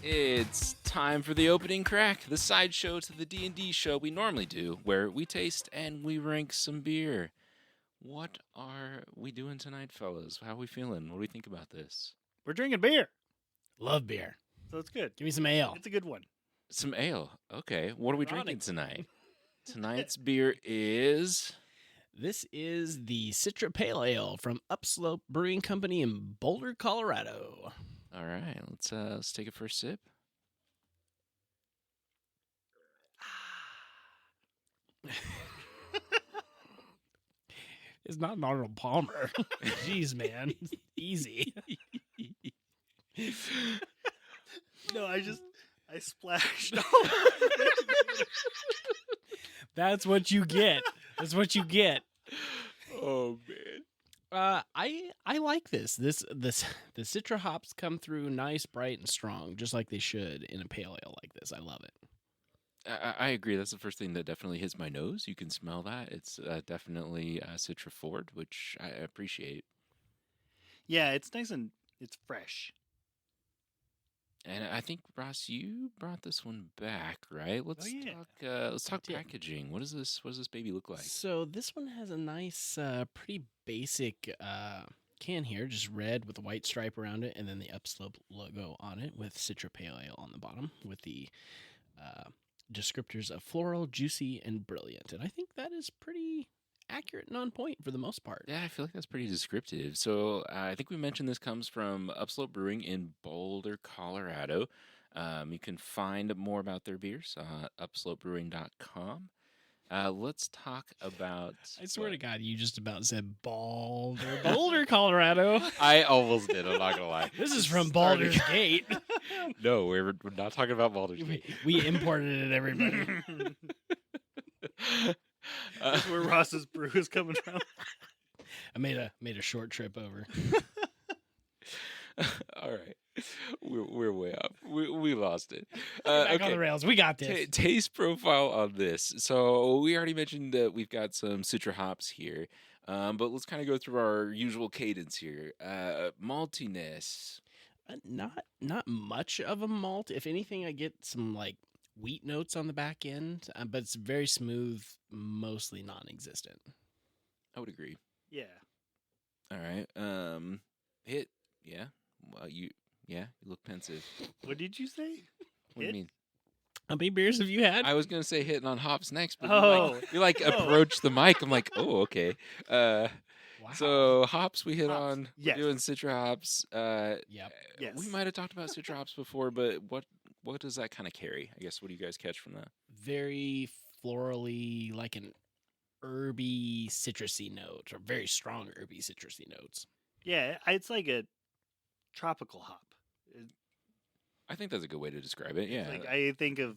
It's time for the opening crack, the sideshow to the D&D show we normally do, where we taste and we rank some beer. What are we doing tonight, fellas? How are we feeling? What do we think about this? We're drinking beer, Love beer. so it's good. Give me some ale. It's a good one. Some ale. Okay, what are we Ironic. drinking tonight? Tonight's beer is... This is the Citra Pale Ale from Upslope Brewing Company in Boulder, Colorado. All right, let's take a first sip. It's not an Arnold Palmer. Jeez, man. Easy. No, I splashed all over it. That's what you get. That's what you get. Oh, man. I like this. The Citra hops come through nice, bright, and strong, just like they should in a pale ale like this. I love it. I agree. That's the first thing that definitely hits my nose. You can smell that. It's definitely Citra forward, which I appreciate. Yeah, it's nice and it's fresh. And I think, Ross, you brought this one back, right? Let's talk did. packaging. What does this baby look like? So this one has a nice, pretty basic can here, just red with a white stripe around it, and then the Upslope logo on it with Citra Pale Ale on the bottom with the descriptors of floral, juicy, and brilliant. And I think that is pretty accurate and on point for the most part. Yeah, I feel like that's pretty descriptive. So I think we mentioned this comes from Upslope Brewing in Boulder, Colorado. You can find more about their beers at upslopebrewing.com. Let's talk about... I swear to God, you just about said Boulder, Boulder, Colorado. I almost did, I'm not going to lie. This is from Baldur's Gate. No, we're not talking about Baldur's Gate. We imported it, everybody. That's where Ross's brew is coming from. I made a short trip over. All right. We're way up. We lost it. Back on the rails. We got this. Taste profile on this. So we already mentioned that we've got some Citra hops here, but let's kind of go through our usual cadence here. Maltiness. Not much of a malt. If anything, I get some like wheat notes on the back end, but it's very smooth, mostly non-existent. I would agree. Yeah. All right. Hit. Yeah. Well, you look pensive. What did you say? What do you mean? How many beers have you had? I was gonna say hitting on hops next, but Oh. you like approach the mic. I'm like, oh, okay. Wow. So hops we hit Hops. on. Yes. We're doing Citra hops. Yep. Yes. We might have talked about Citra hops before, but what does that kind of carry? I guess what do you guys catch from that? Very florally, like an herby citrusy note, or very strong herby citrusy notes. Yeah, it's like a tropical hop. I think that's a good way to describe it. Yeah. Like I think of,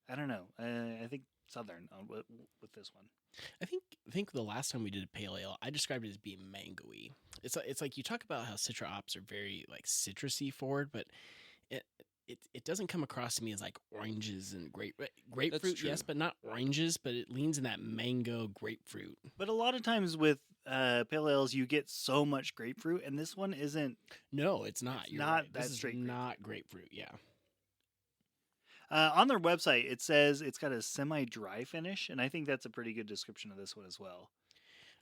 I don't know. I think southern with this one. I think the last time we did a pale ale, I described it as being mangoey. It's like you talk about how Citra hops are very like citrusy forward, but it doesn't come across to me as like oranges and grapefruit. true. Yes, but not oranges. But it leans in that mango grapefruit. But a lot of times with pale ales, you get so much grapefruit, and this one isn't. No, it's not. It's You're not right. that This is straight not grapefruit. Yeah. On their website, it says it's got a semi-dry finish, and I think that's a pretty good description of this one as well.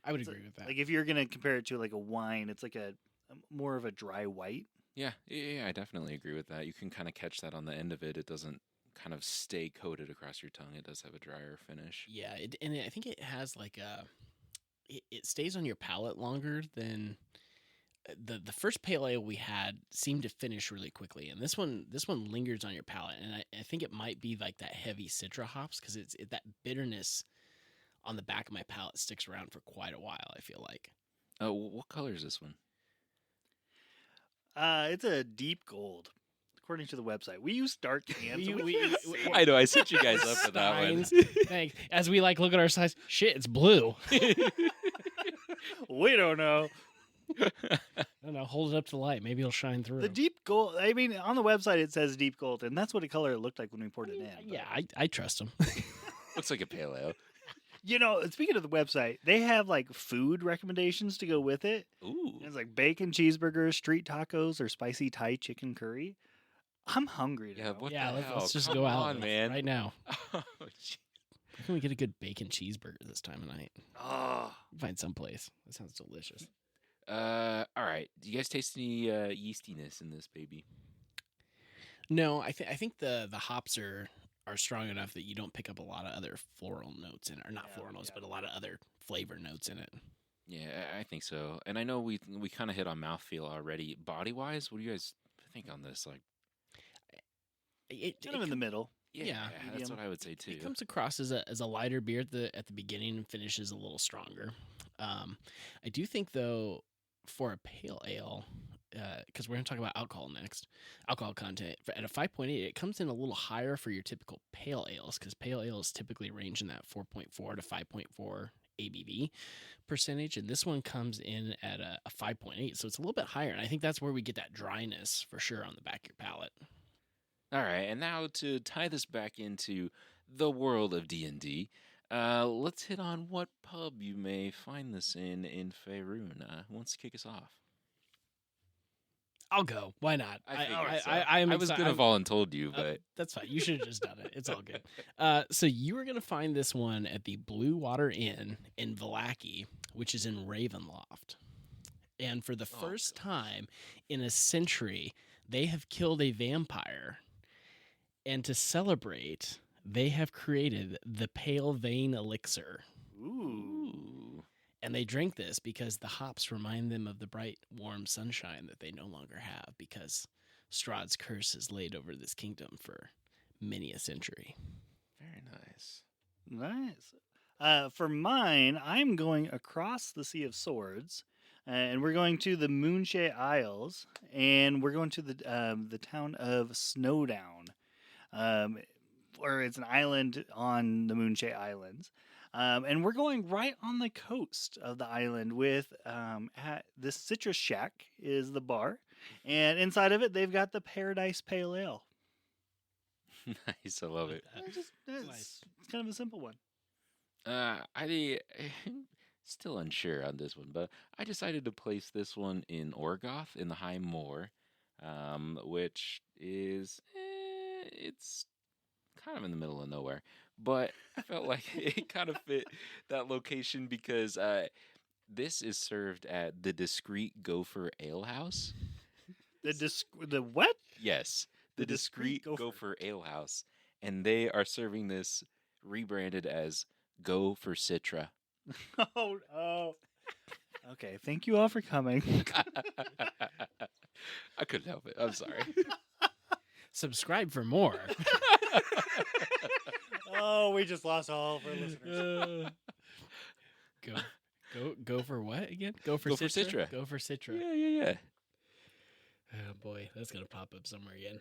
I would It's agree with that. Like if you're gonna compare it to like a wine, it's like a more of a dry white. Yeah, I definitely agree with that. You can kind of catch that on the end of it. It doesn't kind of stay coated across your tongue. It does have a drier finish. Yeah, and I think it has like it stays on your palate longer than the first pale ale we had seemed to finish really quickly, and this one lingers on your palate, and I think it might be like that heavy Citra hops because that bitterness on the back of my palate sticks around for quite a while. I feel like. What color is this one? It's a deep gold, according to the website. We use dark cans. I know I set you guys up for that one. Steins. Thanks. As we like look at our size, shit, it's blue. We don't know. I don't know. Hold it up to the light. Maybe it'll shine through. The deep gold. I mean, on the website it says deep gold, and that's what the color it looked like when we poured it in. but- Yeah, I trust them. Looks like a pale ale. You know, speaking of the website, they have like food recommendations to go with it. Ooh. It's like bacon cheeseburgers, street tacos, or spicy Thai chicken curry. I'm hungry now. Yeah, what yeah, the hell? let's just Come go out on, man. right now. Oh, gee. Where can we get a good bacon cheeseburger this time of night? Oh, Find someplace. That sounds delicious. All right. Do you guys taste any yeastiness in this baby? No, I think the hops are strong enough that you don't pick up a lot of other floral notes in it, or not Yeah, floral notes, yeah. but a lot of other flavor notes in it. Yeah, I think so. And I know we kind of hit on mouthfeel already. Body wise, what do you guys think on this? Like, kind of in the middle. Yeah, that's medium. what I would say too. It comes across as a lighter beer at the beginning and finishes a little stronger. I do think though, for a pale ale, because we're going to talk about alcohol next, alcohol content at a 5.8, it comes in a little higher for your typical pale ales, because pale ales typically range in that 4.4 to 5.4 ABV percentage, and this one comes in at a 5.8, so it's a little bit higher, and I think that's where we get that dryness for sure on the back of your palate. All right, and now to tie this back into the world of D&D, let's hit on what pub you may find this in Faerun. Who wants to kick us off? I'll go. Why not? I was going to volunteered you, but that's fine. You should have just done it. It's all good. So you are going to find this one at the Blue Water Inn in Vallaki, which is in Ravenloft. And for the first time in a century, they have killed a vampire. And to celebrate, they have created the Pale Vein Elixir. Ooh. And they drink this because the hops remind them of the bright, warm sunshine that they no longer have, because Strahd's curse has laid over this kingdom for many a century. very nice. Nice. For mine, I'm going across the Sea of Swords, and we're going to the Moonshae Isles, and we're going to the town of Snowdown, where it's an island on the Moonshae Islands. And we're going right on the coast of the island with at this Citrus Shack is the bar, and inside of it they've got the Paradise Pale Ale. Nice, I love it. It's kind of a simple one. I still unsure on this one, but I decided to place this one in Orgoth in the High Moor, which is it's kind of in the middle of nowhere, but I felt like it kind of fit that location because this is served at the Discreet Gopher Ale House. The what? Yes, the The Discreet Discreet Gopher Ale House, and they are serving this rebranded as Go for Citra. Oh. Okay, thank you all for coming. I couldn't help it. I'm sorry. Subscribe for more. Oh, we just lost all of our listeners. Go for what again? Go for Go for Citra. Citra. Go for Citra. Yeah. Oh boy, that's gonna pop up somewhere again.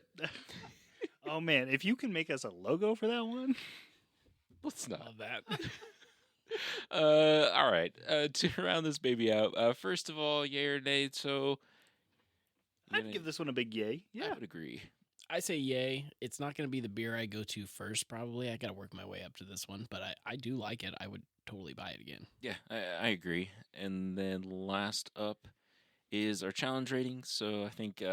Oh man, if you can make us a logo for that one. Let's not. Love that. All right. To round this baby out, first of all, yay or nay? So I'd give this one a big yay. I Yeah. would agree. I say yay. It's not going to be the beer I go to first, probably. I got to work my way up to this one, but I do like it. I would totally buy it again. Yeah, I agree. And then last up is our challenge rating. So I think,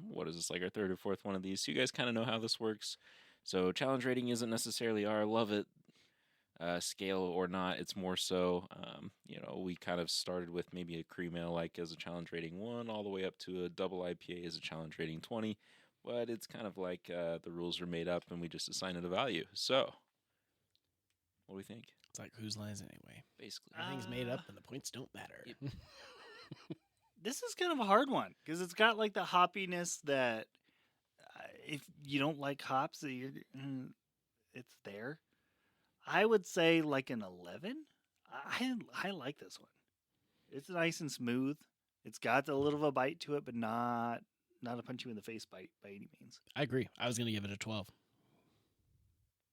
what is this, like our third or fourth one of these? So you guys kind of know how this works. So challenge rating isn't necessarily our love it scale or not. It's more so, we kind of started with maybe a cream ale like as a challenge rating 1, all the way up to a double IPA as a challenge rating 20. But it's kind of like the rules are made up and we just assign it a value. So, what do we think? It's like, whose lines anyway? Basically. Everything's made up and the points don't matter. Yep. This is kind of a hard one because it's got like the hoppiness that if you don't like hops, it's there. I would say like an 11. I like this one. It's nice and smooth. It's got a little of a bite to it, but not a punch you in the face bite by any means. I agree. I was going to give it a 12.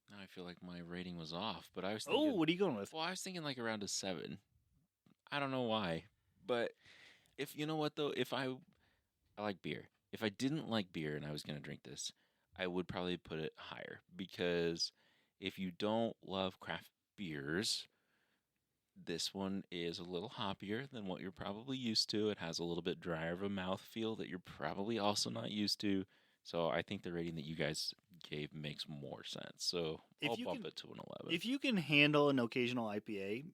Now I feel like my rating was off, but I was thinking, What are you going with? well, I was thinking like around a 7. I don't know why, but if you know what though, if I like beer. If I didn't like beer and I was going to drink this, I would probably put it higher because if you don't love craft beers, this one is a little hoppier than what you're probably used to. It has a little bit drier of a mouthfeel that you're probably also not used to. So I think the rating that you guys gave makes more sense. So If I'll you bump can- it to an 11. If you can handle an occasional IPA,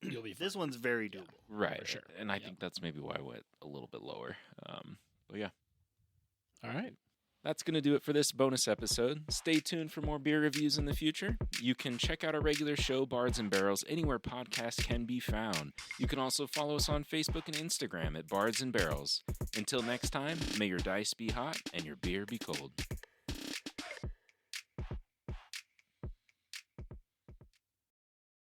You'll be this fine. one's very Yeah. doable. Right. for sure. And I Yep. think that's maybe why I went a little bit lower. But yeah. All right. That's going to do it for this bonus episode. Stay tuned for more beer reviews in the future. You can check out our regular show, Bards and Barrels, anywhere podcasts can be found. You can also follow us on Facebook and Instagram at Bards and Barrels. Until next time, may your dice be hot and your beer be cold.